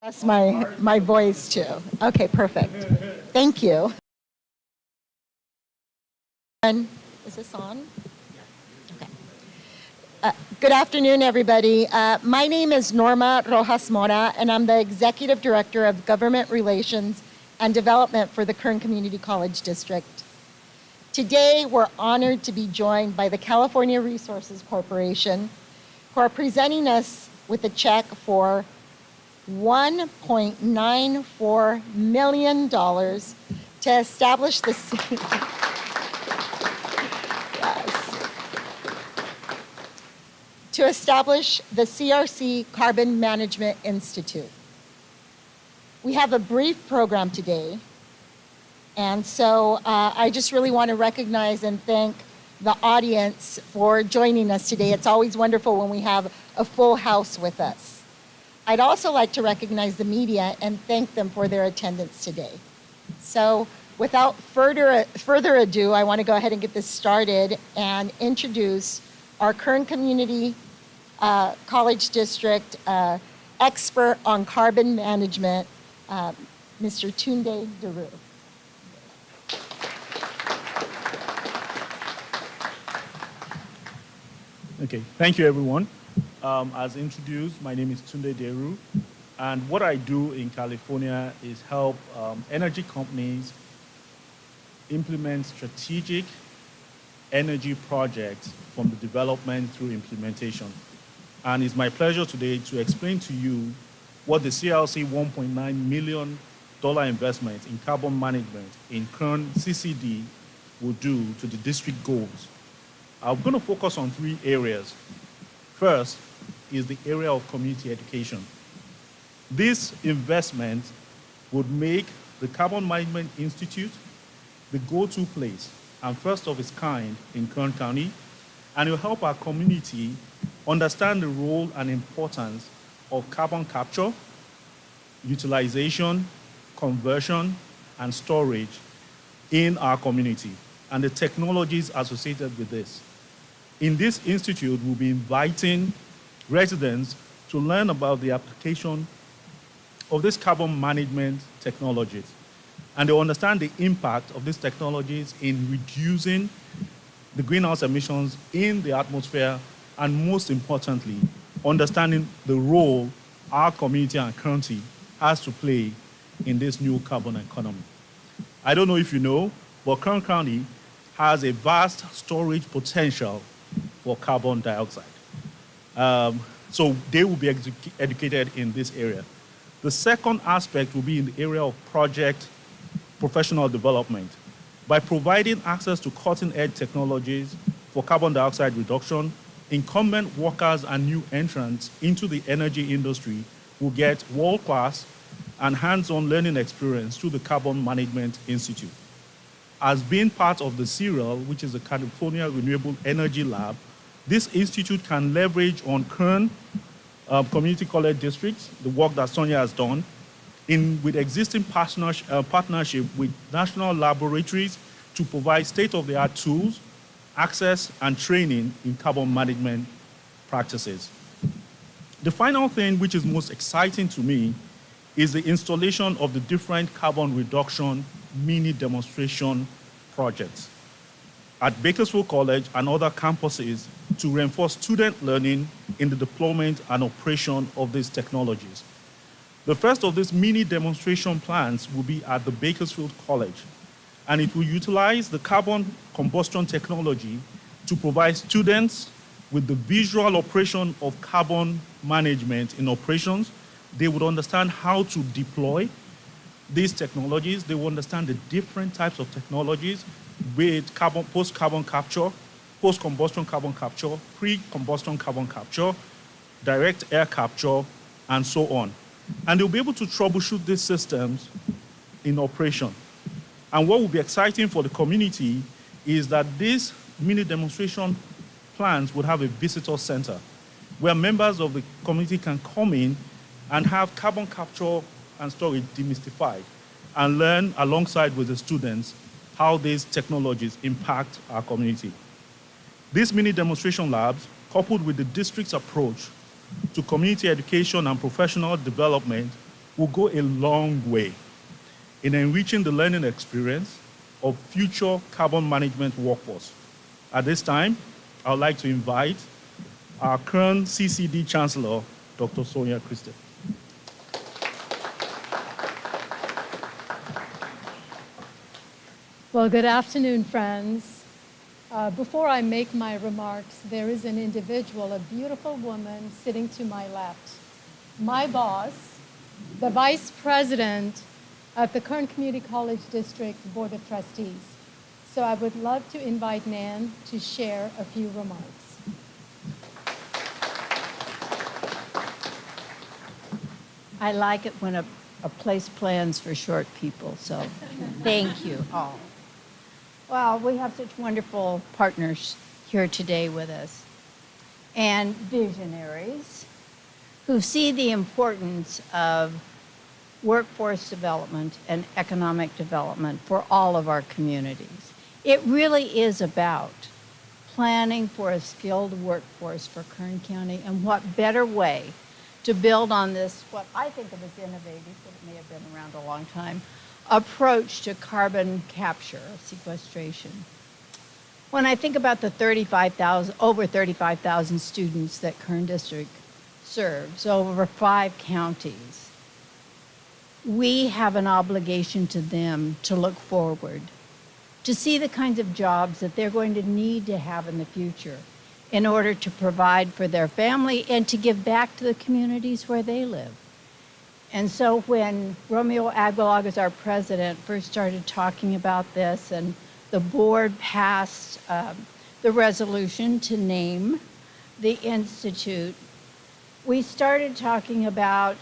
That's my voice too. Okay, perfect. Thank you. And is this on? Okay. Good afternoon, everybody. My name is Norma Rojas Mora, and I'm the Executive Director of Government Relations and Development for the Kern Community College District. Today, we're honored to be joined by the California Resources Corporation, who are presenting us with a check for $1.94 million to establish the to establish the CRC Carbon Management Institute. We have a brief program today, and so I just really want to recognize and thank the audience for joining us today. It's always wonderful when we have a full house with us. I'd also like to recognize the media and thank them for their attendance today. So without further ado, I want to go ahead and get this started and introduce our Kern Community College District expert on carbon management, Mr. Tunde Daru. Okay, thank you everyone. As introduced, my name is Tunde Daru, and what I do in California is help energy companies implement strategic energy projects from the development through implementation. And it's my pleasure today to explain to you what the CRC $1.9 million investment in carbon management in Kern CCD will do to the district goals. I'm going to focus on three areas. First is the area of community education. This investment would make the Carbon Management Institute the go-to place and first of its kind in Kern County, and it will help our community understand the role and importance of carbon capture, utilization, conversion, and storage in our community, and the technologies associated with this. In this institute, we'll be inviting residents to learn about the application of these carbon management technologies, and they'll understand the impact of these technologies in reducing the greenhouse emissions in the atmosphere, and most importantly, understanding the role our community and county has to play in this new carbon economy. I don't know if you know, but Kern County has a vast storage potential for carbon dioxide. So they will be educated in this area. The second aspect will be in the area of project professional development. By providing access to cutting-edge technologies for carbon dioxide reduction, incumbent workers and new entrants into the energy industry will get world-class and hands-on learning experience through the Carbon Management Institute. As being part of the CRL, which is the California Renewable Energy Lab, this institute can leverage on Kern Community College Districts, the work that Sonia has done, with existing partnership with national laboratories to provide state-of-the-art tools, access, and training in carbon management practices. The final thing, which is most exciting to me, is the installation of the different carbon reduction mini demonstration projects at Bakersfield College and other campuses to reinforce student learning in the deployment and operation of these technologies. The first of these mini demonstration plants will be at the Bakersfield College, and it will utilize the carbon combustion technology to provide students with the visual operation of carbon management in operations. They would understand how to deploy these technologies. They will understand the different types of technologies, be it post-carbon capture, post-combustion carbon capture, pre-combustion carbon capture, direct air capture, and so on. And they'll be able to troubleshoot these systems in operation. And what will be exciting for the community is that these mini demonstration plants would have a visitor center where members of the community can come in and have carbon capture and storage demystified and learn alongside with the students how these technologies impact our community. These mini demonstration labs, coupled with the district's approach to community education and professional development, will go a long way in enriching the learning experience of future carbon management workforce. At this time, I would like to invite our Kern CCD Chancellor, Dr. Sonia Christie. Well, good afternoon, friends. Before I make my remarks, there is an individual, a beautiful woman sitting to my left. My boss, the Vice President of the Kern Community College District Board of Trustees. So I would love to invite Nan to share a few remarks. I like it when a place plans for short people, so thank you all. Well, we have such wonderful partners here today with us, and visionaries who see the importance of workforce development and economic development for all of our communities. It really is about planning for a skilled workforce for Kern County, and what better way to build on this, what I think of as innovative, but it may have been around a long time, approach to carbon capture, sequestration. When I think about the over 35,000 students that Kern District serves, over 5 counties, we have an obligation to them to look forward, to see the kinds of jobs that they're going to need to have in the future in order to provide for their family and to give back to the communities where they live. And so when Romeo Aguilar, as our president, first started talking about this, and the board passed the resolution to name the institute, we started talking about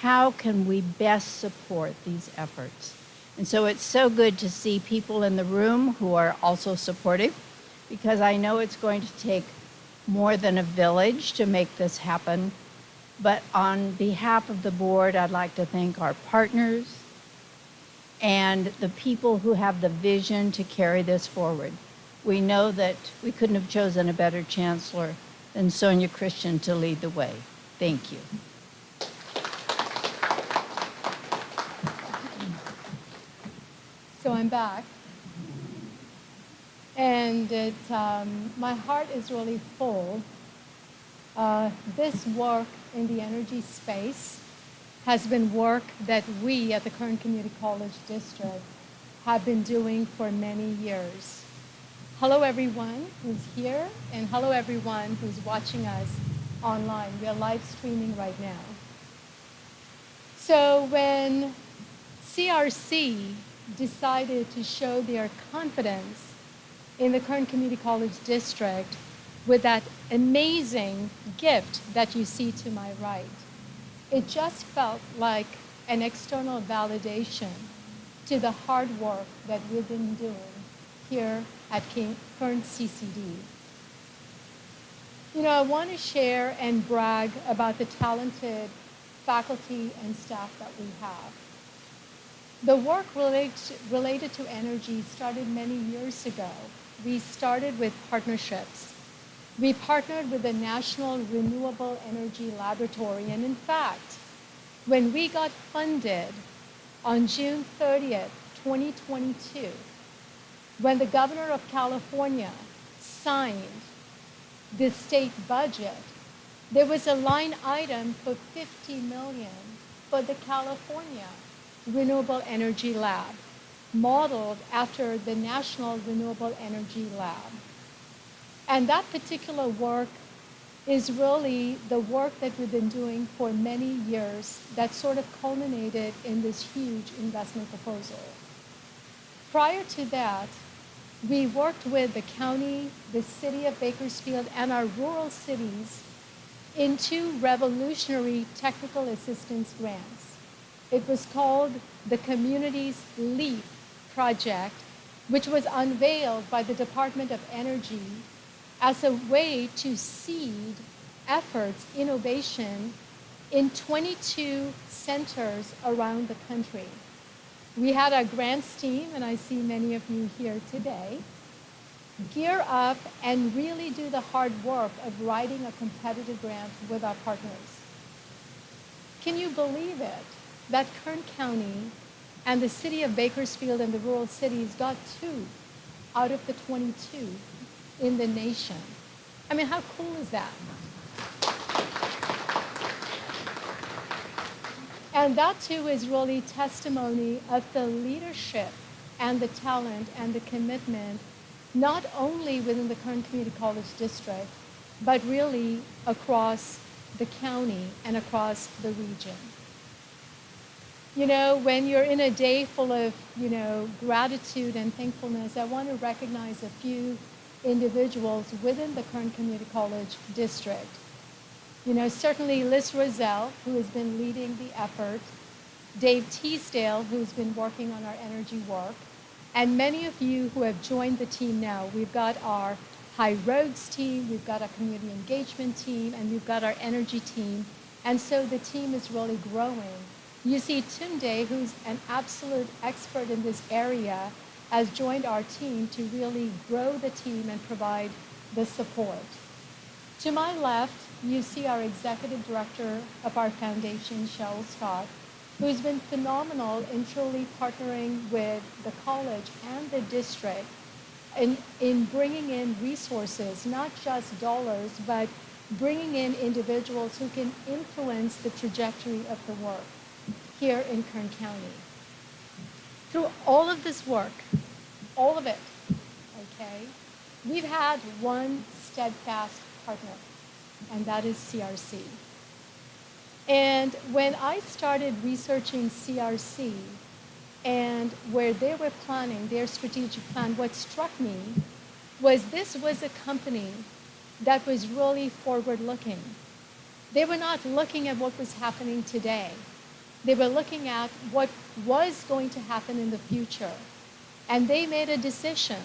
how can we best support these efforts. And so it's so good to see people in the room who are also supportive, because I know it's going to take more than a village to make this happen. But on behalf of the board, I'd like to thank our partners and the people who have the vision to carry this forward. We know that we couldn't have chosen a better chancellor than Sonia Christian to lead the way. Thank you. So I'm back. And my heart is really full. This work in the energy space has been work that we at the Kern Community College District have been doing for many years. Hello everyone who's here, and hello everyone who's watching us online. We are live streaming right now. So when CRC decided to show their confidence in the Kern Community College District with that amazing gift that you see to my right, it just felt like an external validation to the hard work that we've been doing here at Kern CCD. You know, I want to share and brag about the talented faculty and staff that we have. The work related to energy started many years ago. We started with partnerships. We partnered with the National Renewable Energy Laboratory, and in fact, when we got funded on June 30th, 2022, when the governor of California signed the state budget, there was a line item for $50 million for the California Renewable Energy Lab, modeled after the National Renewable Energy Lab. And that particular work is really the work that we've been doing for many years that sort of culminated in this huge investment proposal. Prior to that, we worked with the county, the city of Bakersfield, and our rural cities in 2 revolutionary technical assistance grants. It was called the Communities LEAP project, which was unveiled by the Department of Energy as a way to seed efforts, innovation in 22 centers around the country. We had our grants team, and I see many of you here today, gear up and really do the hard work of writing a competitive grant with our partners. Can you believe it? that Kern County and the city of Bakersfield and the rural cities got 2 out of the 22 in the nation. I mean, how cool is that? And that too is really testimony of the leadership and the talent and the commitment, not only within the Kern Community College District, but really across the county and across the region. You know, when you're in a day full of, gratitude and thankfulness, I want to recognize a few individuals within the Kern Community College District. You know, certainly Liz Roselle, who has been leading the effort, Dave Teasdale, who's been working on our energy work, and many of you who have joined the team now. We've got our High Roads team, we've got our community engagement team, and we've got our energy team. And so the team is really growing. You see Tunde, who's an absolute expert in this area, has joined our team to really grow the team and provide the support. To my left, you see our executive director of our foundation, Cheryl Scott, who's been phenomenal in truly partnering with the college and the district in bringing in resources, not just dollars, but bringing in individuals who can influence the trajectory of the work here in Kern County. Through all of this work, all of it, okay, we've had one steadfast partner, and that is CRC. And when I started researching CRC and where they were planning their strategic plan, what struck me was this was a company that was really forward-looking. They were not looking at what was happening today. They were looking at what was going to happen in the future. And they made a decision.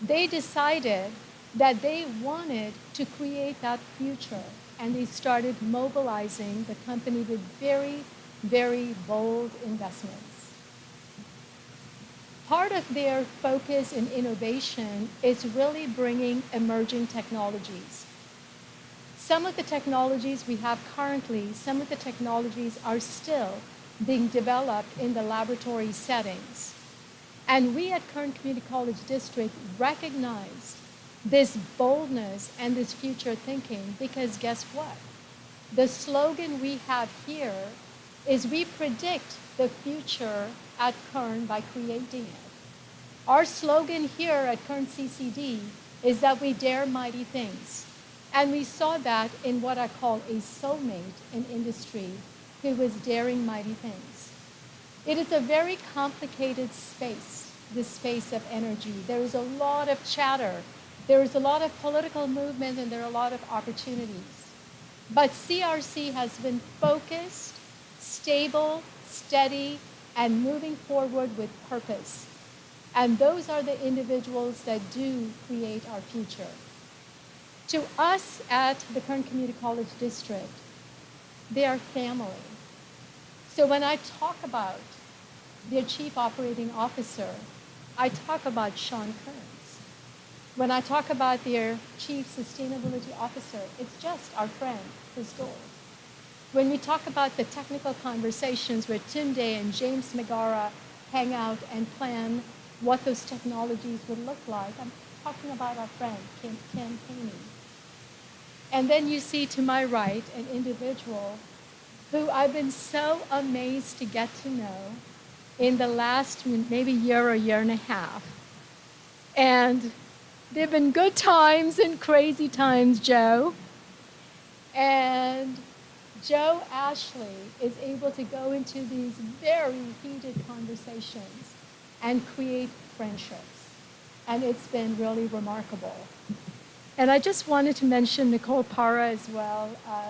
They decided that they wanted to create that future. And they started mobilizing the company with very, very bold investments. Part of their focus in innovation is really bringing emerging technologies. Some of the technologies we have currently, some of the technologies are still being developed in the laboratory settings. And we at Kern Community College District recognized this boldness and this future thinking because guess what? The slogan we have here is we predict the future at Kern by creating it. Our slogan here at Kern CCD is that we dare mighty things. And we saw that in what I call a soulmate in industry who was daring mighty things. It is a very complicated space, this space of energy. There is a lot of chatter. There is a lot of political movement and there are a lot of opportunities. But CRC has been focused, stable, steady, and moving forward with purpose. And those are the individuals that do create our future. To us at the Kern Community College District, they are family. So when I talk about their Chief Operating Officer, I talk about Sean Kern. When I talk about their Chief Sustainability Officer, it's just our friend, Chris Gould. When we talk about the technical conversations where Tunde and James Megara hang out and plan what those technologies would look like, I'm talking about our friend, Ken Haney. And then you see to my right an individual who I've been so amazed to get to know in the last maybe year or year and a half. And there have been good times and crazy times, Joe. And Joe Ashley is able to go into these very heated conversations and create friendships. And it's been really remarkable. And I just wanted to mention Nicole Parra as well.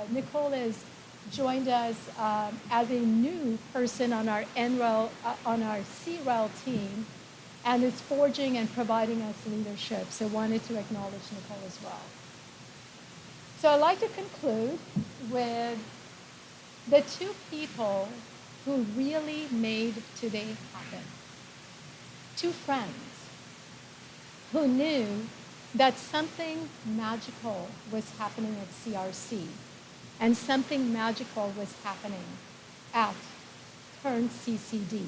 Nicole has joined us as a new person on our CREL team, and is forging and providing us leadership. So wanted to acknowledge Nicole as well. So I'd like to conclude with the two people who really made today happen. Two friends who knew that something magical was happening at CRC and something magical was happening at Kern CCD.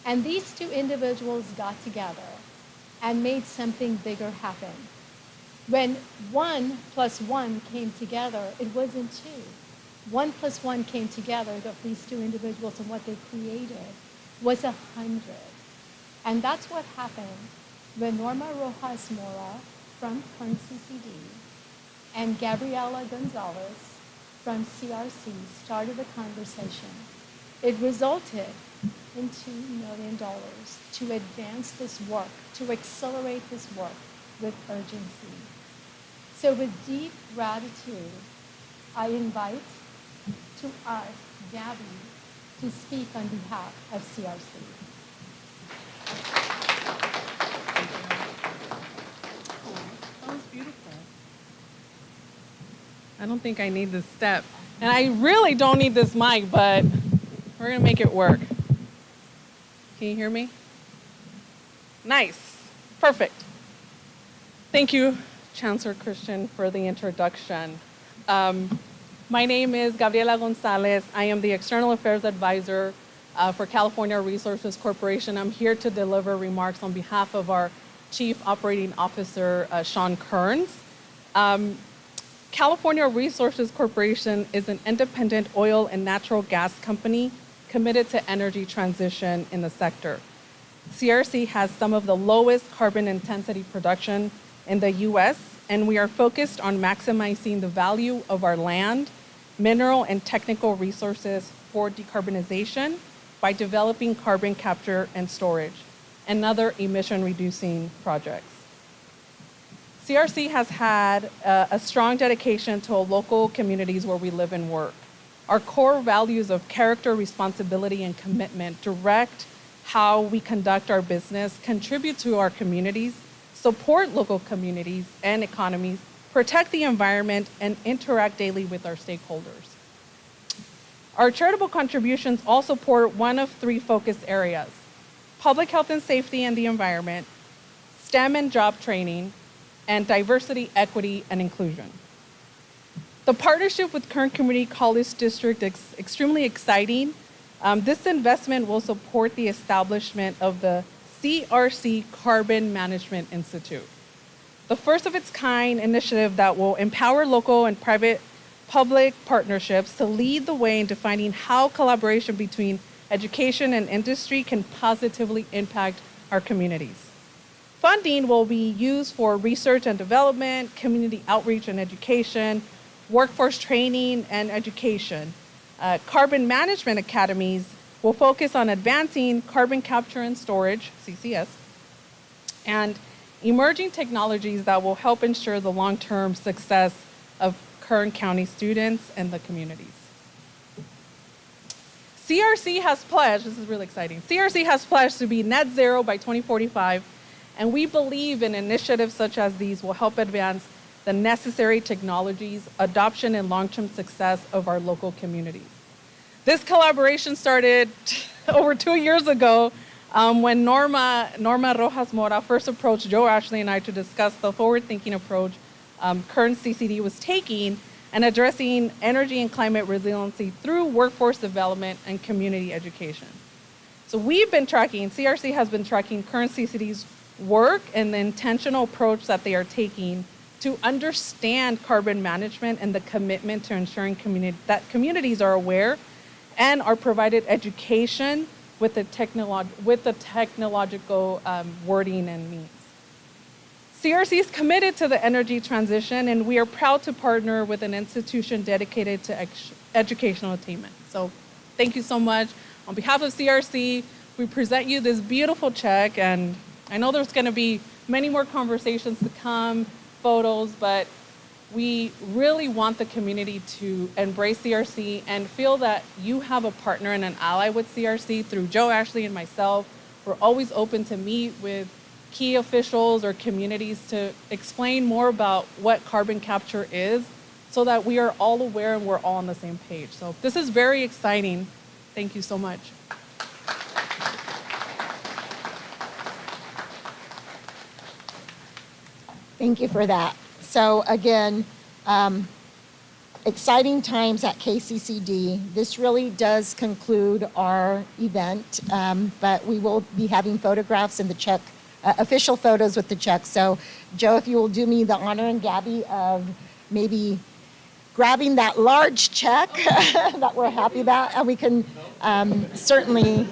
And these two individuals got together and made something bigger happen. When 1 + 1 came together, it wasn't 2. 1 + 1 came together, these two individuals, and what they created was 100. And that's what happened when Norma Rojas Mora from Kern CCD and Gabriela Gonzalez from CRC started the conversation. It resulted in $2 million to advance this work, to accelerate this work with urgency. So with deep gratitude, I invite to us Gabby to speak on behalf of CRC. That was beautiful. I don't think I need this step. And I really don't need this mic, but we're going to make it work. Can you hear me? Nice. Perfect. Thank you, Chancellor Christian, for the introduction. My name is Gabriela Gonzalez. I am the External Affairs Advisor for California Resources Corporation. I'm here to deliver remarks on behalf of our Chief Operating Officer, Sean Kearns. California Resources Corporation is an independent oil and natural gas company committed to energy transition in the sector. CRC has some of the lowest carbon intensity production in the US, and we are focused on maximizing the value of our land, mineral, and technical resources for decarbonization by developing carbon capture and storage and other emission-reducing projects. CRC has had a strong dedication to local communities where we live and work. Our core values of character, responsibility, and commitment direct how we conduct our business, contribute to our communities, support local communities and economies, protect the environment, and interact daily with our stakeholders. Our charitable contributions all support one of three focus areas: public health and safety and the environment, STEM and job training, and diversity, equity, and inclusion. The partnership with Kern Community College District is extremely exciting. This investment will support the establishment of the CRC Carbon Management Institute, the first of its kind initiative that will empower local and private public partnerships to lead the way in defining how collaboration between education and industry can positively impact our communities. Funding will be used for research and development, community outreach and education, workforce training and education. Carbon management academies will focus on advancing carbon capture and storage, CCS, and emerging technologies that will help ensure the long-term success of Kern County students and the communities. CRC has pledged, this is really exciting, CRC has pledged to be net zero by 2045, and we believe in initiatives such as these will help advance the necessary technologies, adoption, and long-term success of our local communities. This collaboration started over 2 years ago when Norma Rojas Mora first approached Joe Ashley and I to discuss the forward-thinking approach Kern CCD was taking and addressing energy and climate resiliency through workforce development and community education. So we've been tracking, CRC has been tracking Kern CCD's work and the intentional approach that they are taking to understand carbon management and the commitment to ensuring that communities are aware and are provided education with the technological wording and means. CRC is committed to the energy transition, and we are proud to partner with an institution dedicated to educational attainment. So thank you so much. On behalf of CRC, we present you this beautiful check, and I know there's gonna be many more conversations to come, photos, but we really want the community to embrace CRC and feel that you have a partner and an ally with CRC through Joe Ashley and myself. We're always open to meet with key officials or communities to explain more about what carbon capture is so that we are all aware and we're all on the same page. So this is very exciting. Thank you so much. Thank you for that. So again, exciting times at KCCD. This really does conclude our event, but we will be having photographs in the check, official photos with the check. So, Joe, if you will do me the honor, and Gabby, of maybe grabbing that large check that we're happy about, and we can certainly